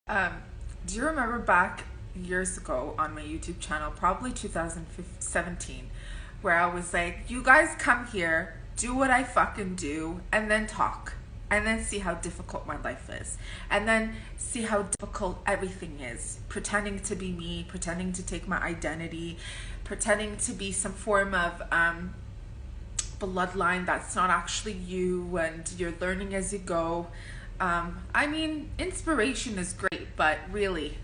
Um, do you remember back years ago on my YouTube channel, probably 2017, where I was like, you guys come here, do what I fucking do, and then talk. And then see how difficult my life is. And then see how difficult everything is. Pretending to be me, pretending to take my identity, pretending to be some form of bloodline that's not actually you, and you're learning as you go. I mean, inspiration is great, but really,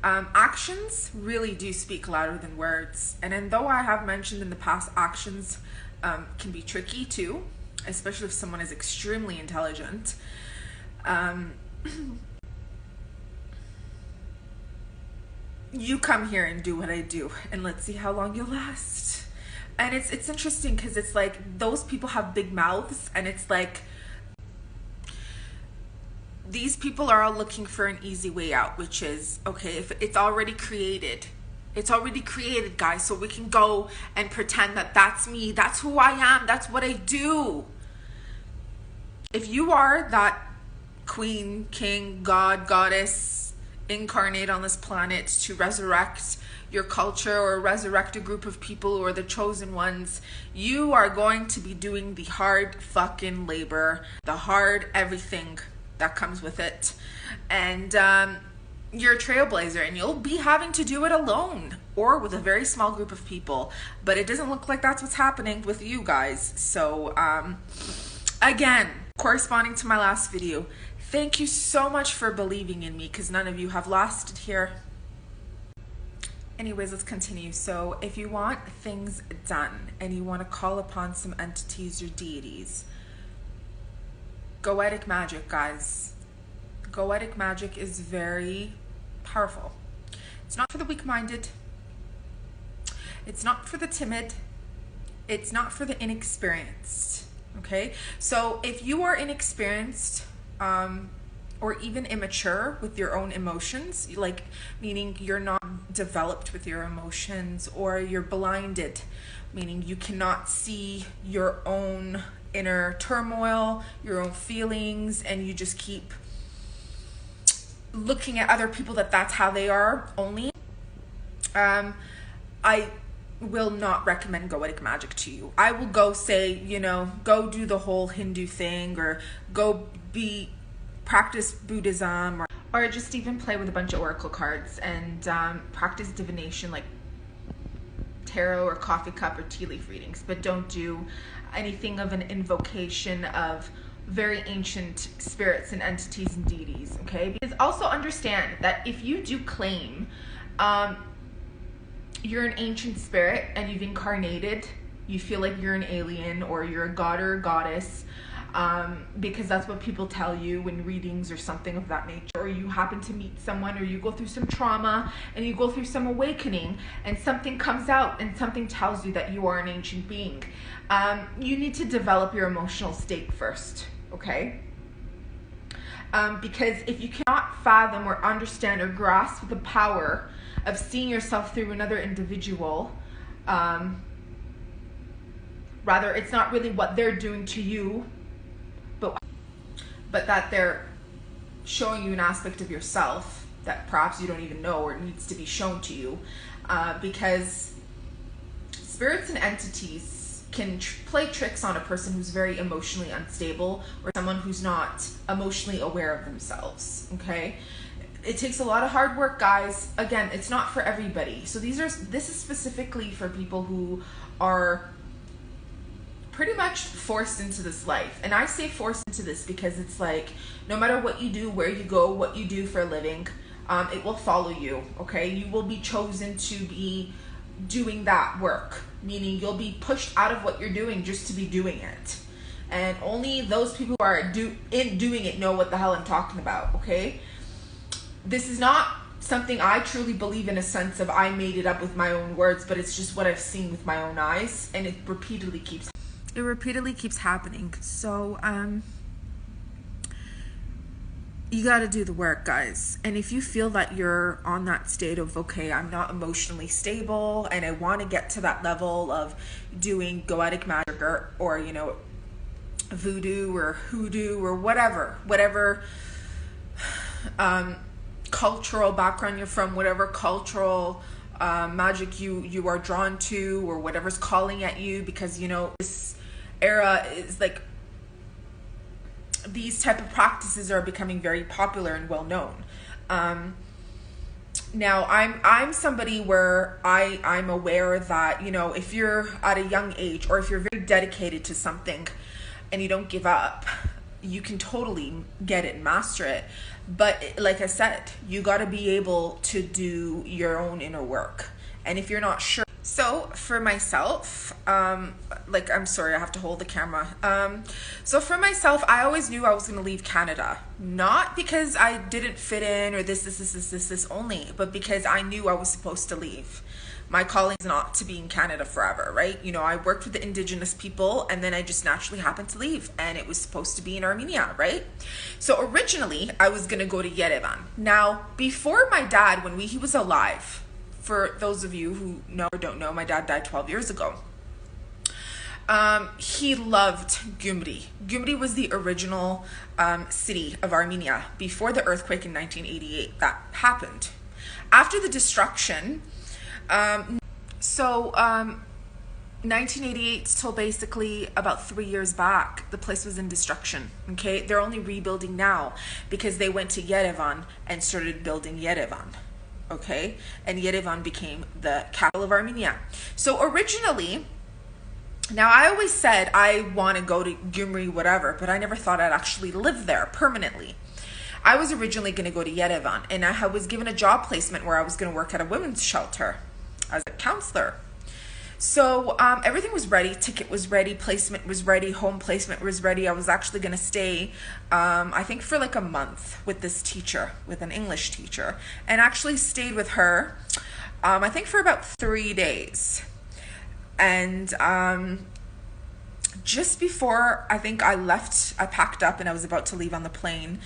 actions really do speak louder than words. And though I have mentioned in the past, actions can be tricky too, especially if someone is extremely intelligent. You come here and do what I do, and let's see how long you'll last. And it's interesting because it's like those people have big mouths, and it's like these people are all looking for an easy way out, which is, okay, if it's already created, it's already created, guys, so we can go and pretend that that's me, that's who I am, that's what I do. If you are that queen, king, god, goddess incarnate on this planet to resurrect your culture or resurrect a group of people or the chosen ones, you are going to be doing the hard fucking labor, the hard everything that comes with it. And you're a trailblazer, and you'll be having to do it alone or with a very small group of people. But it doesn't look like that's what's happening with you guys. So again, corresponding to my last video, thank you so much for believing in me, because none of you have lasted here. Anyways, let's continue. So if you want things done and you want to call upon some entities or deities, Goetic Magick, guys. Goetic Magick is very powerful. It's not for the weak-minded. It's not for the timid. It's not for the inexperienced. Okay? So if you are inexperienced or even immature with your own emotions, like meaning you're not developed with your emotions, or you're blinded, meaning you cannot see your own inner turmoil, your own feelings, and you just keep looking at other people that's how they are only, I will not recommend Goetic Magick to you. I will go say, you know, go do the whole Hindu thing, or go practice Buddhism, or just even play with a bunch of oracle cards and practice divination like tarot or coffee cup or tea leaf readings, but don't do anything of an invocation of very ancient spirits and entities and deities, okay? Because also understand that if you do claim you're an ancient spirit and you've incarnated, you feel like you're an alien or you're a god or a goddess, because that's what people tell you in readings or something of that nature, or you happen to meet someone, or you go through some trauma and you go through some awakening and something comes out and something tells you that you are an ancient being, you need to develop your emotional state first, okay? Because if you cannot fathom or understand or grasp the power of seeing yourself through another individual, rather it's not really what they're doing to you, but that they're showing you an aspect of yourself that perhaps you don't even know, or needs to be shown to you, because spirits and entities can play tricks on a person who's very emotionally unstable, or someone who's not emotionally aware of themselves, okay? It takes a lot of hard work, guys. Again, it's not for everybody. So this is specifically for people who are pretty much forced into this life. And I say forced into this because it's like, no matter what you do, where you go, what you do for a living, it will follow you, okay? You will be chosen to be doing that work, meaning you'll be pushed out of what you're doing just to be doing it. And only those people who are doing it know what the hell I'm talking about, okay? This is not something I truly believe in a sense of I made it up with my own words, but it's just what I've seen with my own eyes, and it repeatedly keeps happening. So you got to do the work, guys. And if you feel that you're on that state of, okay, I'm not emotionally stable and I want to get to that level of doing Goetic Magick or you know, voodoo or hoodoo or whatever cultural background you're from, whatever cultural magic you are drawn to, or whatever's calling at you, because you know this era is like these type of practices are becoming very popular and well known. Now I'm somebody where I'm aware that, you know, if you're at a young age, or if you're very dedicated to something and you don't give up, you can totally get it and master it. But like I said, you got to be able to do your own inner work. And if you're not sure, so for myself, like, I'm sorry, I have to hold the camera. So for myself, I always knew I was going to leave Canada, not because I didn't fit in or this only, but because I knew I was supposed to leave. My calling is not to be in Canada forever, right? You know, I worked with the indigenous people, and then I just naturally happened to leave, and it was supposed to be in Armenia, right? So originally, I was going to go to Yerevan. Now, before my dad, when he was alive, for those of you who know or don't know, my dad died 12 years ago. He loved Gyumri. Gyumri was the original city of Armenia before the earthquake in 1988 that happened. After the destruction, 1988 till basically about 3 years back, the place was in destruction. Okay, they're only rebuilding now because they went to Yerevan and started building Yerevan. Okay, and Yerevan became the capital of Armenia. So originally, now I always said I want to go to Gyumri, whatever, but I never thought I'd actually live there permanently. I was originally going to go to Yerevan, and I was given a job placement where I was going to work at a women's shelter as a counselor. So everything was ready, ticket was ready, placement was ready, home placement was ready. I was actually going to stay, I think for like a month with this teacher, with an English teacher, and actually stayed with her, I think for about 3 days. And just before I think I left, I packed up and I was about to leave on the plane,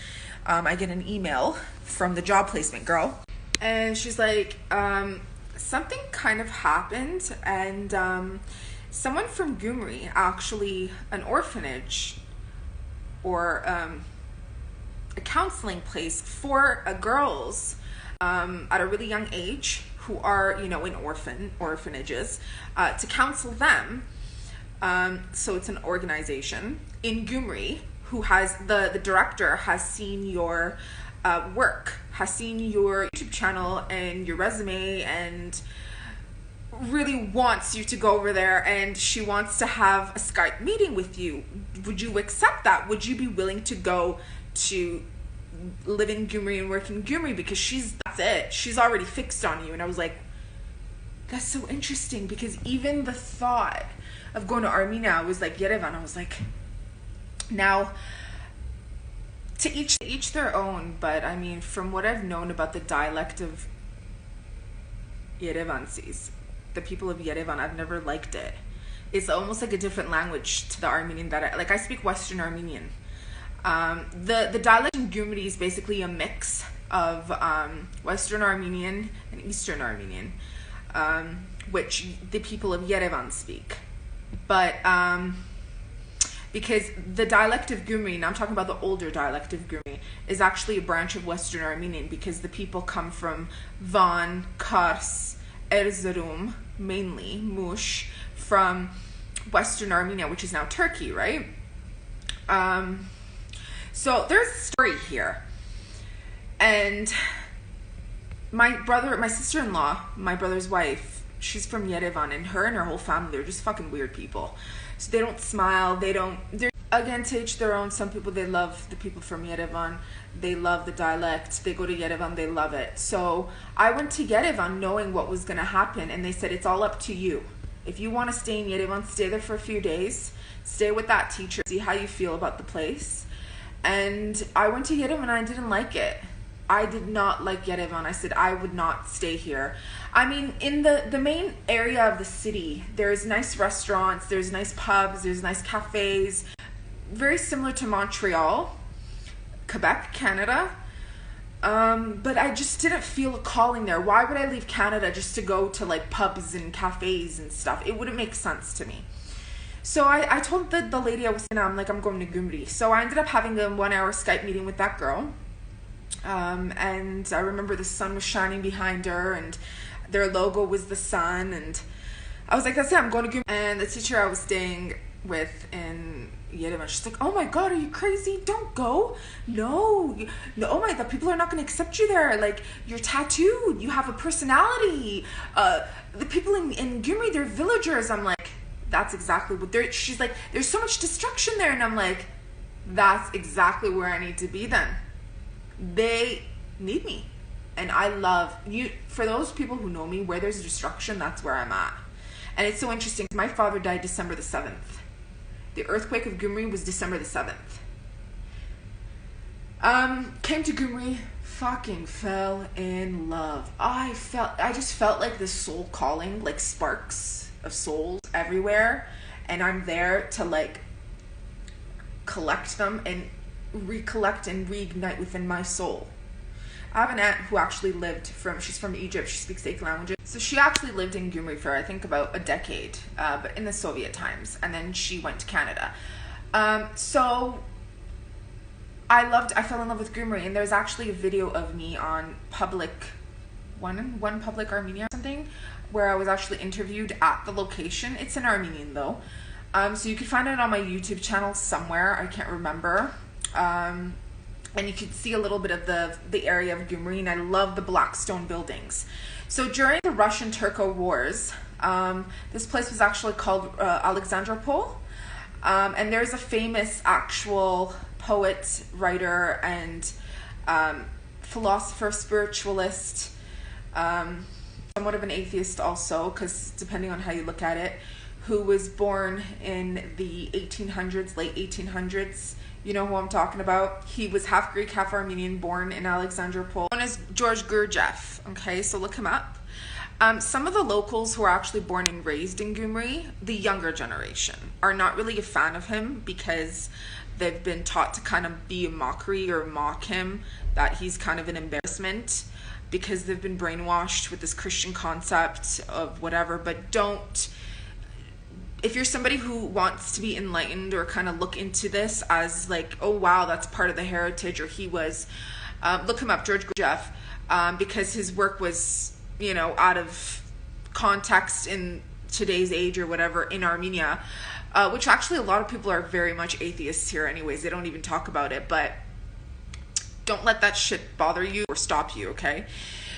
I get an email from the job placement girl, and she's like, something kind of happened, and someone from Gyumri, actually an orphanage or a counseling place for girls at a really young age who are, you know, in orphanages, to counsel them. So it's an organization in Gyumri who has, the director has seen your work, has seen your YouTube channel and your resume, and really wants you to go over there, and she wants to have a Skype meeting with you. Would you accept that? Would you be willing to go to live in Gyumri and work in Gyumri? Because that's it. She's already fixed on you. And I was like, that's so interesting, because even the thought of going to Armenia, I was like, Yerevan, I was like, now, to each their own, but I mean, from what I've known about the dialect of Yerevansis, the people of Yerevan, I've never liked it. It's almost like a different language to the Armenian that I speak Western Armenian. The dialect in Gyumri is basically a mix of Western Armenian and Eastern Armenian, which the people of Yerevan speak. But because the dialect of Gyumri, and I'm talking about the older dialect of Gyumri, is actually a branch of Western Armenian, because the people come from Van, Kars, Erzurum, mainly, Mush, from Western Armenia, which is now Turkey, right? So there's a story here. And my sister-in-law, my brother's wife, she's from Yerevan, and her whole family, they're just fucking weird people. So they don't smile, they're, again, to each their own. Some people, they love the people from Yerevan, they love the dialect, they go to Yerevan, they love it. So I went to Yerevan knowing what was going to happen, and they said, it's all up to you. If you want to stay in Yerevan, stay there for a few days, stay with that teacher, see how you feel about the place. And I went to Yerevan and I didn't like it. I did not like Yerevan. I said I would not stay here. I mean, in the main area of the city, there's nice restaurants, there's nice pubs, there's nice cafes, very similar to Montreal, Quebec, Canada. But I just didn't feel a calling there. Why would I leave Canada just to go to like pubs and cafes and stuff? It wouldn't make sense to me. So I told the lady I was in, I'm like, I'm going to Gyumri. So I ended up having a 1 hour Skype meeting with that girl. And I remember the sun was shining behind her, and their logo was the sun, and I was like, that's it, I'm going to Gumri. And the teacher I was staying with in Yerevan, she's like, oh my god, are you crazy? Don't go. No, oh my, the people are not going to accept you there. Like, you're tattooed, you have a personality. The people in Gumri, they're villagers. I'm like, that's exactly what they're, she's like, there's so much destruction there. And I'm like, that's exactly where I need to be then. They need me. And I love you. For those people who know me, where there's destruction, that's where I'm at. And it's so interesting. My father died December the 7th. The earthquake of Gumri was December the 7th. Came to Gumri, fucking fell in love. I just felt like this soul calling, like sparks of souls everywhere. And I'm there to like collect them and recollect and reignite within my soul. I have an aunt who actually she's from Egypt, she speaks 8 languages. So she actually lived in Gumri for I think about a decade, but in the Soviet times, and then she went to Canada. So I fell in love with Gumri, and there's actually a video of me on One Public Armenia or something, where I was actually interviewed at the location. It's in Armenian though. So you can find it on my YouTube channel somewhere, I can't remember. And you could see a little bit of the area of Gumri, and I love the black stone buildings. So during the Russian-Turco Wars, this place was actually called Alexandropol, and there's a famous actual poet, writer, and philosopher, spiritualist, somewhat of an atheist also, because depending on how you look at it, who was born in the 1800s, late 1800s. You know who I'm talking about. He was half Greek, half Armenian, born in Alexandropol. Known as George Gurdjieff. Okay, so look him up. Some of the locals who are actually born and raised in Gumri, the younger generation, are not really a fan of him because they've been taught to kind of be a mockery or mock him, that he's kind of an embarrassment because they've been brainwashed with this Christian concept of whatever. But if you're somebody who wants to be enlightened or kind of look into this as like, oh wow, that's part of the heritage, or he was, look him up, George Gurdjieff, because his work was, you know, out of context in today's age or whatever in Armenia, which actually a lot of people are very much atheists here anyways. They don't even talk about it, but don't let that shit bother you or stop you, okay?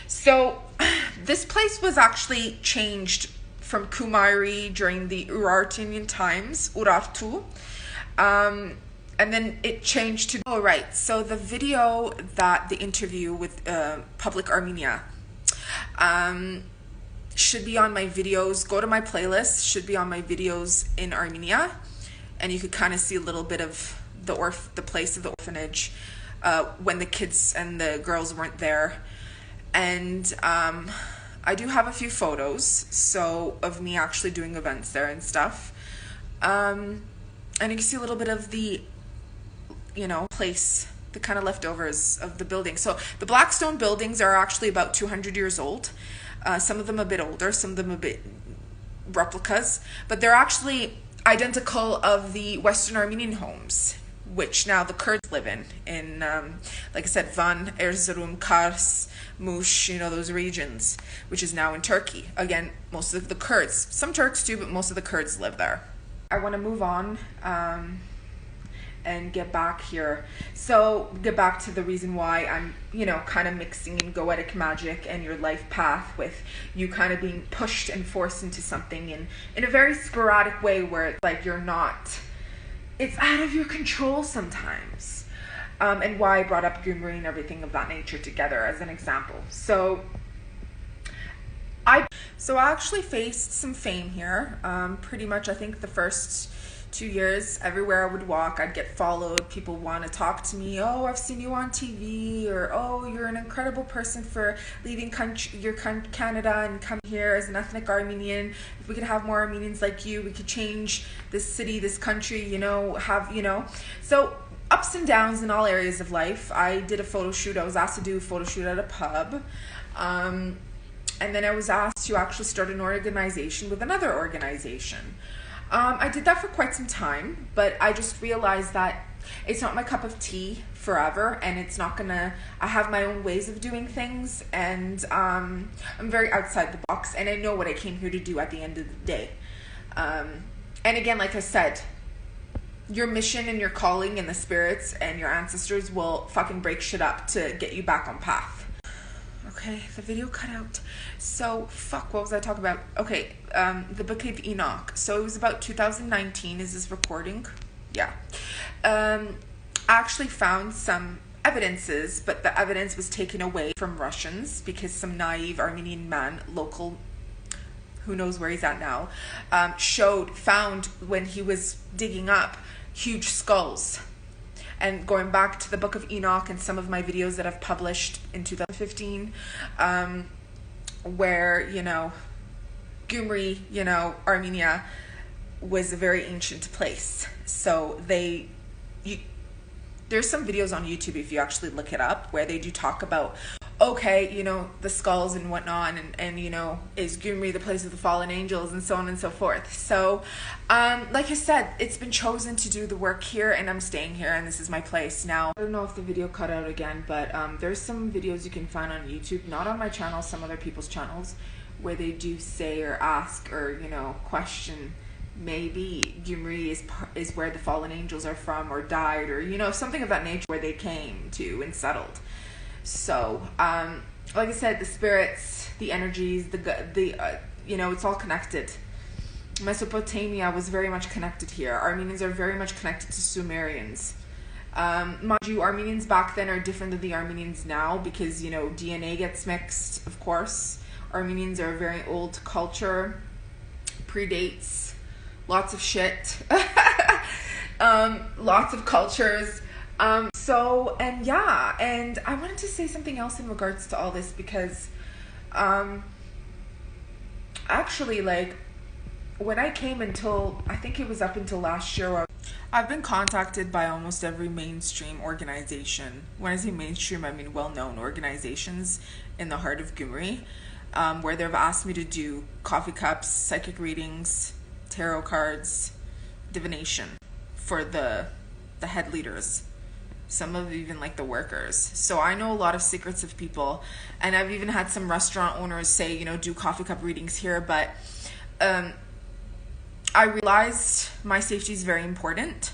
So this place was actually changed from Kumari during the Urartunian times, Urartu, and then it changed to, oh right, so the video the interview with Public Armenia should be on my videos. Go to my playlist, should be on my videos in Armenia, and you could kind of see a little bit of the place of the orphanage when the kids and the girls weren't there. And I do have a few photos, so of me actually doing events there and stuff. And you can see a little bit of the, you know, place, the kind of leftovers of the building. So the black stone buildings are actually about 200 years old. Some of them a bit older, some of them a bit replicas, but they're actually identical of the Western Armenian homes, which now the Kurds live in like I said, Van, Erzurum, Kars, Mush, you know, those regions, which is now in Turkey. Again, most of the Kurds, some Turks too, but most of the Kurds live there. I want to move on and get back here. So get back to the reason why I'm, you know, kind of mixing in Goetic Magick and your life path with you kind of being pushed and forced into something in a very sporadic way where it's like it's out of your control sometimes. And why I brought up Gumri and everything of that nature together as an example. So I actually faced some fame here. Pretty much, I think the first 2 years, everywhere I would walk, I'd get followed. People want to talk to me. Oh, I've seen you on TV, or oh, you're an incredible person for leaving Canada and coming here as an ethnic Armenian. If we could have more Armenians like you, we could change this city, this country, you know, So ups and downs in all areas of life. I did a photo shoot. I was asked to do a photo shoot at a pub. And then I was asked to actually start an organization with another organization. I did that for quite some time, but I just realized that it's not my cup of tea forever, and it's not gonna, I have my own ways of doing things, and I'm very outside the box, and I know what I came here to do at the end of the day. And again, like I said, your mission and your calling and the spirits and your ancestors will fucking break shit up to get you back on path. Okay, the video cut out. So, fuck, what was I talking about? Okay, the Book of Enoch. So it was about 2019, is this recording? Yeah. I actually found some evidences, but the evidence was taken away from Russians because some naive Armenian man, local, who knows where he's at now, found when he was digging up huge skulls. And going back to the Book of Enoch and some of my videos that I've published in 2015, where, you know, Gyumri, you know, Armenia was a very ancient place. So there's some videos on YouTube, if you actually look it up, where they do talk about, okay, you know, the skulls and whatnot, and you know, is Gyumri the place of the fallen angels, and so on and so forth. So, like I said, it's been chosen to do the work here, and I'm staying here, and this is my place. Now, I don't know if the video cut out again, but there's some videos you can find on YouTube, not on my channel, some other people's channels, where they do say or ask or, you know, question, maybe Gyumri is where the fallen angels are from, or died, or, you know, something of that nature, where they came to and settled. So, like I said, the spirits, the energies, you know, it's all connected. Mesopotamia was very much connected here. Armenians are very much connected to Sumerians. Mind you, Armenians back then are different than the Armenians now, because, you know, DNA gets mixed, of course. Armenians are a very old culture, predates lots of shit, lots of cultures. So, and yeah, and I wanted to say something else in regards to all this, because, actually, like, when I came I think it was up until last year, I've been contacted by almost every mainstream organization. When I say mainstream, I mean well-known organizations in the heart of Gyumri, where they've asked me to do coffee cups, psychic readings, tarot cards, divination for the head leaders. Some of even like the workers. So I know a lot of secrets of people, and I've even had some restaurant owners say, you know, do coffee cup readings here, but I realized my safety is very important.